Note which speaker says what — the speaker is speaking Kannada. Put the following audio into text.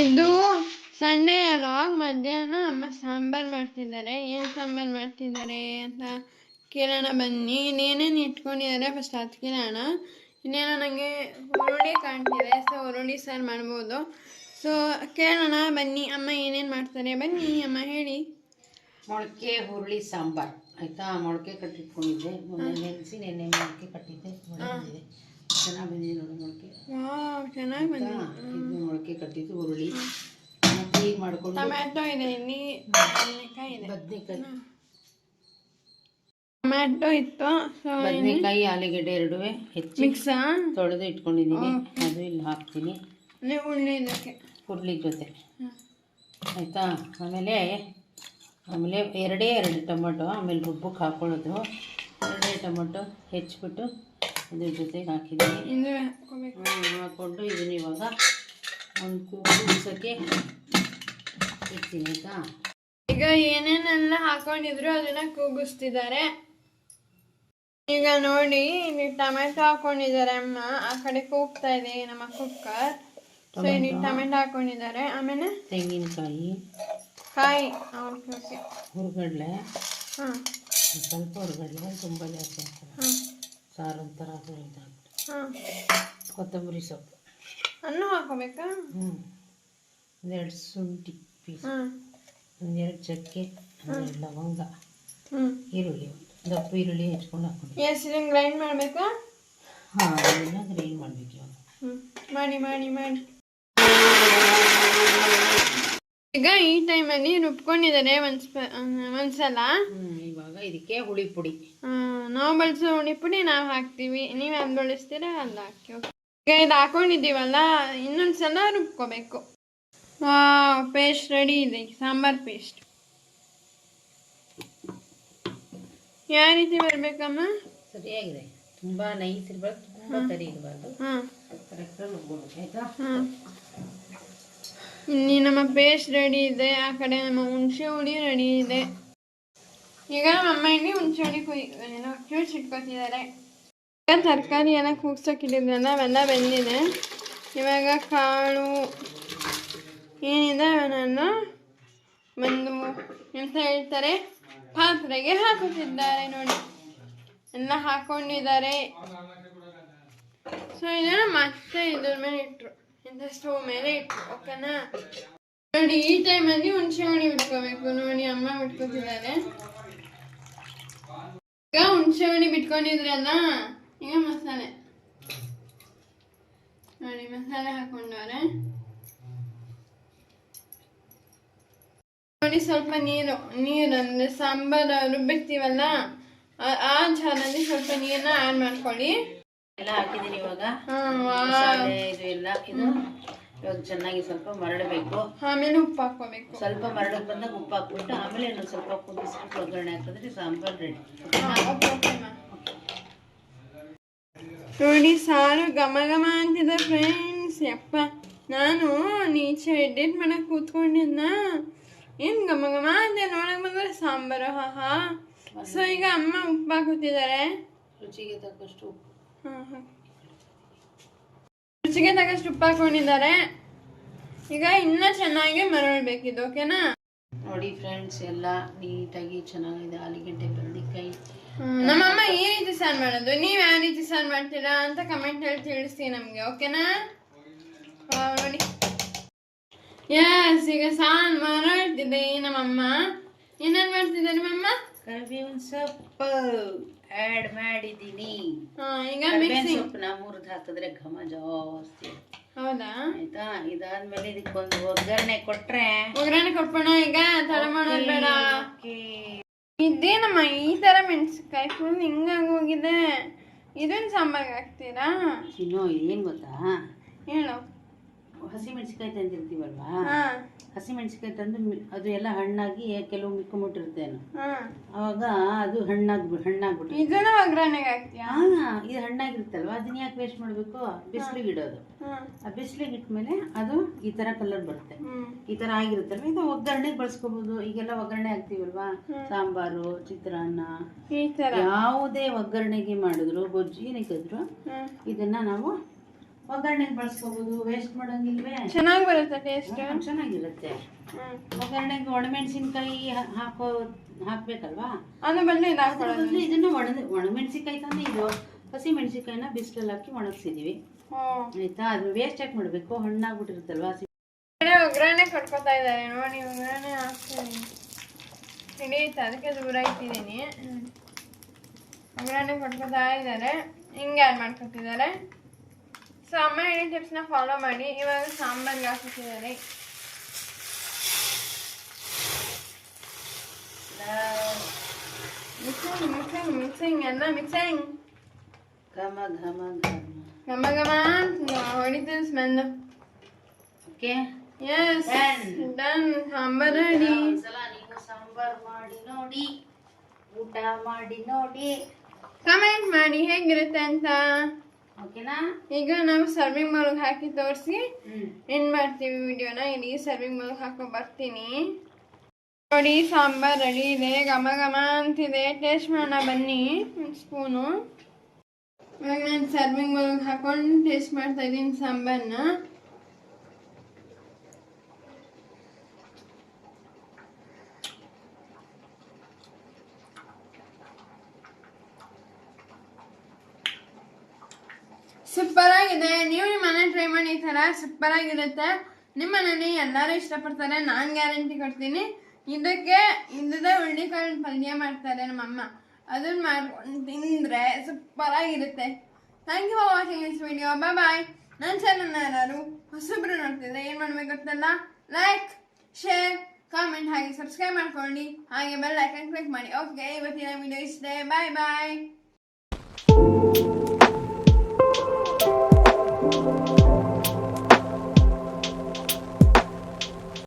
Speaker 1: ಇದು ಸಂಡೇ ಅಲಾಗ್ ಮಧ್ಯಾಹ್ನ ಅಮ್ಮ ಸಾಂಬಾರು ಮಾಡ್ತಿದ್ದಾರೆ. ಏನು ಸಾಂಬಾರು ಮಾಡ್ತಿದ್ದಾರೆ ಅಂತ ಕೇಳೋಣ ಬನ್ನಿ. ಇನ್ನೇನೇನು ಇಟ್ಕೊಂಡಿದ್ದಾರೆ ಫಸ್ಟ್ ಅದು ಕೇಳೋಣ. ಇನ್ನೇನೋ ನನಗೆ ಹುರುಳಿ ಕಾಣ್ತಿದೆ, ಸೊ ಹುರುಳಿ ಸಾರು ಮಾಡ್ಬೋದು. ಸೊ ಕೇಳೋಣ ಬನ್ನಿ ಅಮ್ಮ ಏನೇನು ಮಾಡ್ತಾರೆ. ಬನ್ನಿ ಅಮ್ಮ ಹೇಳಿ.
Speaker 2: ಮೊಳಕೆ ಹುರುಳಿ ಸಾಂಬಾರು ಆಯಿತಾ. ಮೊಳಕೆ ಕಟ್ಟಿಟ್ಕೊಂಡಿದ್ದೆ, ನೆನೆಸಿ ನೆನ್ನೆ ಮೊಳಕೆ ಕಟ್ಟಿದ್ದೆ, ಬಂದಿದೆ ಚೆನ್ನಾಗಿ ಬಂದಿದೆ ನೋಡಿ ಮೊಳಕೆ.
Speaker 1: ಚೆನ್ನಾಗಿ ಬಂದಿದೆ.
Speaker 2: ಇದು ಮೊಳಕೆ ಕಟ್ಟಿದ್ದು ಹುರುಳಿ ಮತ್ತು ಈಗ ಮಾಡ್ಕೊಂಡು
Speaker 1: ಟೊಮ್ಯಾಟೊ ಇದೆ, ಇಲ್ಲಿ ಬದನೆಕಾಯಿ ಇದೆ, ಟೊಮ್ಯಾಟೊ ಇತ್ತು,
Speaker 2: ಬದನೆಕಾಯಿ ಆಲೂಗೆಡ್ಡೆ ಎರಡೂ ಹೆಚ್ಚಿ
Speaker 1: ಮಿಕ್ಸ್
Speaker 2: ತೊಳೆದು ಇಟ್ಕೊಂಡಿದ್ದೀನಿ. ಅದು ಇಲ್ಲಿ ಹಾಕ್ತೀನಿ ಹುರುಳಿ ಜೊತೆ ಆಯಿತಾ. ಆಮೇಲೆ ಎರಡೇ ಟೊಮೊಟೊ, ಆಮೇಲೆ ರುಬ್ಬಕ್ಕೆ ಹಾಕ್ಕೊಳ್ಳೋದು. ಎರಡೇ ಟೊಮೊಟೊ ಹೆಚ್ಚಿಬಿಟ್ಟು ಅದ್ರ ಜೊತೆಗೆ ಹಾಕಿದ್ದೀನಿ. ಹಾಕ್ಕೊಂಡು ಇದನ್ನ ಇವಾಗ ಒಂದು ಕೂಸಕ್ಕೆ ಇಡ್ತೀನಿ ಆಯಿತಾ.
Speaker 1: ಈಗ ಏನೇನೆಲ್ಲ ಹಾಕೊಂಡಿದ್ರು ಅದನ್ನ ಕೂಗಿಸ್ತಿದ್ದಾರೆ. ಈಗ ನೋಡಿ ಇಲ್ಲಿ ಟೊಮೆಟೊ ಹಾಕೊಂಡಿದ್ದಾರೆ ಅಮ್ಮ, ಆ ಕಡೆ ಕೂಗ್ತಾ ಇದೆ ನಮ್ಮ ಕುಕ್ಕರ್. ಸೊ ಇಲ್ಲಿ ಟೊಮೆಟೊ ಹಾಕೊಂಡಿದ್ದಾರೆ. ಆಮೇಲೆ
Speaker 2: ತೆಂಗಿನಕಾಯಿ,
Speaker 1: ಕಾಯಿ,
Speaker 2: ಹುರ್ಗಡ್ಲೆ, ಸ್ವಲ್ಪ ಹುರ್ಗಡ್ಲೆ, ತುಂಬ ಜಾಸ್ತಿ ಹಾಕ್ತಾರೆ, ಸಾರು ಒಂಥರ ಕೊತ್ತಂಬರಿ ಸೊಪ್ಪು,
Speaker 1: ಅನ್ನು ಹಾಕೋಬೇಕಾ?
Speaker 2: ಒಂದೆರಡು ಶುಂಠಿ ಪೀಸ್, ಒಂದೆರಡು ಚಕ್ಕೆ, ಒಂದೆರಡು ಲವಂಗ, ಈರುಳ್ಳಿ, ದಪ್ಪ ಈರುಳ್ಳಿ ಹೆಚ್ಕೊಂಡು ಹಾಕೊಂಡು.
Speaker 1: ಇದನ್ನು ಗ್ರೈಂಡ್ ಮಾಡಬೇಕಾ?
Speaker 2: ಹಾಂ, ಅದನ್ನು ಗ್ರೈಂಡ್ ಮಾಡಬೇಕು ಇವಾಗ.
Speaker 1: ಮಾಡಿ ಮಾಡಿ ಮಾಡಿ. ಈಗ ಈ ಟೈಮಲ್ಲಿ ರುಬ್ಕೊಂಡಿದ್ದಾರೆ ಒಂದ್ಸಲ.
Speaker 2: ಇವಾಗ ಇದಕ್ಕೆ ಹುಳಿ ಪುಡಿ,
Speaker 1: ನಾವು ಬಳಸೋ ಹುಳಿ ಪುಡಿ ನಾವು ಹಾಕ್ತೀವಿ, ನೀವು ಯಾವ್ದು ಬಳಸ್ತೀರಾ ಅಲ್ಲ ಹಾಕಿ. ಈಗ ಇದು ಹಾಕೊಂಡಿದ್ದೀವಲ್ಲ, ಇನ್ನೊಂದ್ಸಲ ರುಬ್ಕೋಬೇಕು. ಪೇಸ್ಟ್ ರೆಡಿ ಇದೆ, ಸಾಂಬಾರ್ ಪೇಸ್ಟ್. ಯಾವ ರೀತಿ ಬರಬೇಕಮ್ಮ?
Speaker 2: ಸರಿಯಾಗಿದೆ, ತುಂಬ ನೈಸ್ ಇರಬಾರ್ದು, ತುಂಬ ತರಿ ಇರಬಾರ್ದು, ಕರೆಕ್ಟಾಗಿ ರುಬ್ಕೋಬೇಕು ಆಯಿತಾ.
Speaker 1: ಇಲ್ಲಿ ನಮ್ಮ ಪೇಸ್ಟ್ ರೆಡಿ ಇದೆ, ಆ ಕಡೆ ನಮ್ಮ ಹುಣಸೆ ಹುಳಿ ರೆಡಿ ಇದೆ. ಈಗ ನಮ್ಮ ಅಮ್ಮ ಇಲ್ಲಿ ಹುಣಸೆ ಹುಳಿ ಕ್ಯೂಚಿಟ್ಕೊತಿದ್ದಾರೆ. ಈಗ ತರಕಾರಿ ಎಲ್ಲ ಕೂಗ್ಸೋಕ್ಕಿಟ್ಟಿದ್ರಲ್ಲ ಅವೆಲ್ಲ ಬೆಂದಿದೆ. ಇವಾಗ ಕಾಳು ಏನಿದೆ ಅವನನ್ನ ಒಂದು ಎಂತ ಹೇಳ್ತಾರೆ ಪಾತ್ರೆಗೆ ಹಾಕುತ್ತಿದ್ದಾರೆ ನೋಡಿ, ಎಲ್ಲ ಹಾಕೊಂಡಿದ್ದಾರೆ. ಸೊ ಇದನ್ನ ಮತ್ತೆ ಇದ್ರ ಮೇಲೆ ಇಟ್ರು, ಸ್ಟವ್ ಮೇಲೆ ಇಟ್ರು. ಓಕೆನಾ? ನೋಡಿ ಈ ಟೈಮಲ್ಲಿ ಹುಣಸೆ ಹುಳಿ ಬಿಟ್ಕೋಬೇಕು. ನೋಡಿ ಅಮ್ಮ ಬಿಟ್ಕೋತಿದ್ದಾರೆ. ಈಗ ಹುಣಸೆ ಹುಳಿ ಬಿಟ್ಕೊಂಡಿದ್ರಲ್ಲ, ಈಗ ಮಸಾಲೆ ನೋಡಿ, ಮಸಾಲೆ ಹಾಕೊಂಡವ್ರೆ ನೋಡಿ. ಸ್ವಲ್ಪ ನೀರು ಅಂದ್ರೆ ಸಾಂಬಾರು ರುಬ್ಬಿರ್ತೀವಲ್ಲ ಆ ಜಾರಲ್ಲಿ ಸ್ವಲ್ಪ ನೀರನ್ನ ಆಡ್ ಮಾಡ್ಕೊಳ್ಳಿ.
Speaker 2: ಎಲ್ಲ ಹಾಕಿದ್ದೀನಿ ಇವಾಗ. ಇದು ಎಲ್ಲ ಇದು ಇವಾಗ ಚೆನ್ನಾಗಿ ಸ್ವಲ್ಪ ಮರಳಬೇಕು.
Speaker 1: ಆಮೇಲೆ ಉಪ್ಪು ಹಾಕೋಬೇಕು.
Speaker 2: ಸ್ವಲ್ಪ ಮರಳಕ್ಕೆ ಬಂದಾಗ ಉಪ್ಪು ಹಾಕ್ಬಿಟ್ಟು ಆಮೇಲೆ ಇನ್ನೊಂದು ಸ್ವಲ್ಪ ಕುದಿಸ್ಬಿಟ್ಟು ಒಗ್ಗರಣೆ ಹಾಕಿದ್ರೆ ಸಾಂಬಾರು ರೆಡಿ.
Speaker 1: ನೋಡಿ ಸಾರು ಘಮ ಘಮ ಅಂತಿದೆ ಫ್ರೆಂಡ್ಸ್. ಯಪ್ಪ, ನಾನು ನೀಚೆ ಎಡಿಟ್ ಮಾಡಕ್ ಕೂತ್ಕೊಂಡಿದ್ನ, ಏನ್ ಘಮ ಘಮ ಅಂತ ನೋಡಕ್ ಬಂದ್ರೆ ಸಾಂಬಾರು. ಸೊ ಈಗ ಅಮ್ಮ ಉಪ್ಪು ಹಾಕುತ್ತಿದ್ದಾರೆ.
Speaker 2: ರುಚಿಗೆ ತಕ್ಕಷ್ಟು ಉಪ್ಪು.
Speaker 1: ರುಚಿಗೆ ತಕ್ಕಷ್ಟು ಉಪ್ಪು ಹಾಕೊಂಡಿದ್ದಾರೆ. ಈಗ ಇನ್ನ ಚೆನ್ನಾಗಿ ಮರಳ್ಬೇಕಿದು. ಓಕೆನಾ?
Speaker 2: ನೋಡಿ ಫ್ರೆಂಡ್ಸ್, ಎಲ್ಲ ನೀಟಾಗಿ ಚೆನ್ನಾಗಿದೆ. ಆಲೂಗೆಡ್ಡೆ, ಬದನೆಕಾಯಿ.
Speaker 1: ನಮ್ಮಮ್ಮ ಈ ರೀತಿ ಸಾರು ಮಾಡೋದು, ನೀವ್ ಯಾವ ರೀತಿ ಸಾರು ಮಾಡ್ತೀರಾ ಅಂತ ಕಮೆಂಟ್ ಹೇಳಿ ತಿಳಿಸ್ತೀವಿ ನಮ್ಗೆ. ಓಕೆನಾ? ನೋಡಿ, ಎಸ್, ಈಗ ಸಾರು ಮರಳ್ತಿದೆ. ನಮ್ಮಮ್ಮ ಏನೇನ್ ಮಾಡ್ತಿದ್ದಾರೆ? ನಮ್ಮಮ್ಮ
Speaker 2: ಕರಿಬೇವಿನ ಸೊಪ್ಪು ಆ್ಯಡ್ ಮಾಡಿದ್ದೀನಿ.
Speaker 1: ಈಗ
Speaker 2: ಸೊಪ್ಪನ್ನ ಮುರಿದು ಹಾಕಿದ್ರೆ ಘಮ ಜಾಸ್ತಿ.
Speaker 1: ಹೌದಾ?
Speaker 2: ಆಯ್ತಾ. ಇದಾದ್ಮೇಲೆ ಇದಕ್ಕೊಂದು ಒಗ್ಗರಣೆ
Speaker 1: ಕೊಟ್ಬಿಡೋಣ. ಈಗ ತಡ ಮಾಡೋದು ಬೇಡ. ಇದೇನಮ್ಮ ಈ ತರ ಮೆಣಸಿನ್ಕಾಯಿ ಫುಲ್ ಹಿಂಗಾಗೋಗಿದೆ, ಇದನ್ನ ಸಾಂಬಾರ್ಗೆ ಹಾಕ್ತೀರಾ?
Speaker 2: ಇನ್ನು ಏನ್ ಗೊತ್ತಾ,
Speaker 1: ಹೇಳು.
Speaker 2: ಹಸಿ ಮೆಣಸಿನ್ಕಾಯಿ ತಂದಿರ್ತೀವಲ್ವಾ, ಹಸಿ ಮೆಣಸಿನ್ಕಾಯಿ ತಂದು ಅದು ಎಲ್ಲ ಹಣ್ಣಾಗಿ ಕೆಲವು ಮಿಕ್ಕೊಂಬಿಟ್ಟಿರುತ್ತೆ, ಅವಾಗ ಅದು ಹಣ್ಣಾಗ್ಬಿಟ್ಟು
Speaker 1: ಇದನ್ನ ಒಗ್ಗರಣೆಗೆ ಹಾಕ್ತೀಯಾ?
Speaker 2: ಇದು ಹಣ್ಣಾಗಿರುತ್ತಲ್ವಾ, ಅದನ್ನ ಯಾಕೆ ವೇಸ್ಟ್ ಮಾಡಬೇಕು? ಬಿಸಿಲಿಗೆ ಇಡೋದು. ಆ ಬಿಸಿಲಿಗೆ ಇಟ್ಮೇಲೆ ಅದು ಈ ತರ ಕಲರ್ ಬರುತ್ತೆ. ಈ ತರ ಆಗಿರುತ್ತಲ್ವ, ಇದು ಒಗ್ಗರಣೆಗೆ ಬಳಸ್ಕೋಬಹುದು. ಈಗೆಲ್ಲ ಒಗ್ಗರಣೆ ಹಾಕ್ತೀವಲ್ವಾ, ಸಾಂಬಾರು, ಚಿತ್ರಾನ್ನ, ಯಾವುದೇ ಒಗ್ಗರಣೆಗೆ ಮಾಡಿದ್ರು, ಗೊಜ್ಜು ಏನಕ್ಕಾದ್ರು ಇದನ್ನ ನಾವು ಒಗ್ಗರಣೆಗೆ ಬಳಸ್ಕೋಬಹುದು, ವೇಸ್ಟ್ ಮಾಡೋಂಗಿಲ್ವೇ.
Speaker 1: ಚೆನ್ನಾಗಿ ಬರುತ್ತೆ ಟೇಸ್ಟ್.
Speaker 2: ಚೆನ್ನಾಗಿರುತ್ತೆ. ಒಗ್ಗರಣೆಗೆ ಒಣಮೆಣಸಿನ್ಕಾಯಿ ಹಾಕ್ಬೇಕಲ್ವಾ,
Speaker 1: ಅದು ಬಂದು
Speaker 2: ಅದ್ರ ಬದಲು ಇದನ್ನ ಒಣಮೆಣಸಿನ್ಕಾಯಿ ತಾನೇ ಇದು, ಹಸಿ ಮೆಣಸಿನ್ಕಾಯಿನ ಬಿಸಿಲಲ್ಲಿ ಹಾಕಿ ಒಣಗಿಸಿದೀವಿ ಆಯ್ತಾ. ಅದು ವೇಸ್ಟ್ ಯಾಕೆ ಮಾಡಬೇಕು, ಹಣ್ಣಾಗ್ಬಿಟ್ಟಿರುತ್ತಲ್ವಾ.
Speaker 1: ಒಗ್ಗರಣೆ ಕಟ್ಕೊತಾ ಇದ್ದಾರೆ ನೋಡಿ, ಒಗ್ಗರಣೆ ಹಾಕ್ತೀನಿ ಹಿಡಿಯುತ್ತೆ, ಅದಕ್ಕೆ ದೂರ ಇಟ್ಟಿದ್ದೀನಿ. ಒಗ್ಗರಣೆ ಕಟ್ಕೊತಾ ಇದ್ದಾರೆ, ಹಿಂಗೆ ಆ್ಯಡ್ ಮಾಡ್ಕೊತಿದ್ದಾರೆ. ಸೊ ಅಮ್ಮ ಹೇಳಿ ಟಿಪ್ಸ್ನ ಫಾಲೋ ಮಾಡಿ. ಇವಾಗ ಸಾಂಬಾರ್ಗೆ ಹಾಕಿದ್ದಾರೆ. ಮಿಕ್ಸಿಂಗ್ ಎಲ್ಲ ಮಿಕ್ಸಿಂಗ್
Speaker 2: ಘಮ ಘಮ
Speaker 1: ಘಮ ಘಮ ಹೊಡಿತದೆ smell.
Speaker 2: Okay,
Speaker 1: yes done. Sambar ready.
Speaker 2: ಒಂದ್ಸಲ ನೀವು ಸಾಂಬಾರ್ ಮಾಡಿ ನೋಡಿ, ಊಟ ಮಾಡಿ ನೋಡಿ,
Speaker 1: ಕಮೆಂಟ್ ಮಾಡಿ ಹೇಗಿರುತ್ತೆ ಅಂತ.
Speaker 2: ಓಕೆನಾ.
Speaker 1: ಈಗ ನಾವು ಸರ್ವಿಂಗ್ ಬೌಲ್ಗೆ ಹಾಕಿ ತೋರಿಸಿ ಎಂಡ್ ಮಾಡ್ತೀವಿ ವಿಡಿಯೋನ. ಇಲ್ಲಿ ಸರ್ವಿಂಗ್ ಬೌಲ್ಗೆ ಹಾಕೋ ಬರ್ತೀನಿ ನೋಡಿ. ಸಾಂಬಾರ್ ರೆಡಿ ಇದೆ, ಘಮ ಘಮ ಅಂತಿದೆ. ಟೇಸ್ಟ್ ಮಾಡೋಣ ಬನ್ನಿ. ಒಂದು ಸ್ಪೂನು ಇವಾಗ ನಾನು ಸರ್ವಿಂಗ್ ಬೌಲ್ಗೆ ಹಾಕೊಂಡು ಟೇಸ್ಟ್ ಮಾಡ್ತಾ ಇದ್ದೀನಿ ಸಾಂಬಾರನ್ನ. ಸೂಪರ್ ಆಗಿದೆ. ನೀವು ನಿಮ್ಮ ಮನೆ ಟ್ರೈ ಮಾಡಿ, ಈ ಥರ ಸೂಪರ್ ಆಗಿರುತ್ತೆ. ನಿಮ್ಮ ಮನೇಲಿ ಎಲ್ಲರೂ ಇಷ್ಟಪಡ್ತಾರೆ, ನಾನು ಗ್ಯಾರಂಟಿ ಕೊಡ್ತೀನಿ. ಇದದೇ ಹುಳ್ಳಿಕಾಳು ಪಲ್ಯ ಮಾಡ್ತಾರೆ ನಮ್ಮಮ್ಮ, ಅದನ್ನ ಮಾಡ್ಕೊಂಡು ತಿಂದರೆ ಸೂಪರ್ ಆಗಿರುತ್ತೆ. Thank you for watching this video. Bye. ನನ್ನ ಚಾನಲ್ನ ಯಾರು ಹೊಸಬ್ರು ನೋಡ್ತಿದ್ರೆ ಏನು ಮಾಡ್ಬೇಕು ಗೊತ್ತಲ್ಲ, ಲೈಕ್, ಶೇರ್, ಕಾಮೆಂಟ್ ಹಾಗೆ ಸಬ್ಸ್ಕ್ರೈಬ್ ಮಾಡ್ಕೊಳ್ಳಿ. ಹಾಗೆ ಬೆಲ್ ಐಕನ್ ಕ್ಲಿಕ್ ಮಾಡಿ. ಓಕೆ, ಇವತ್ತಿನ ವಿಡಿಯೋ ಇಷ್ಟೇ. ಬಾಯ್.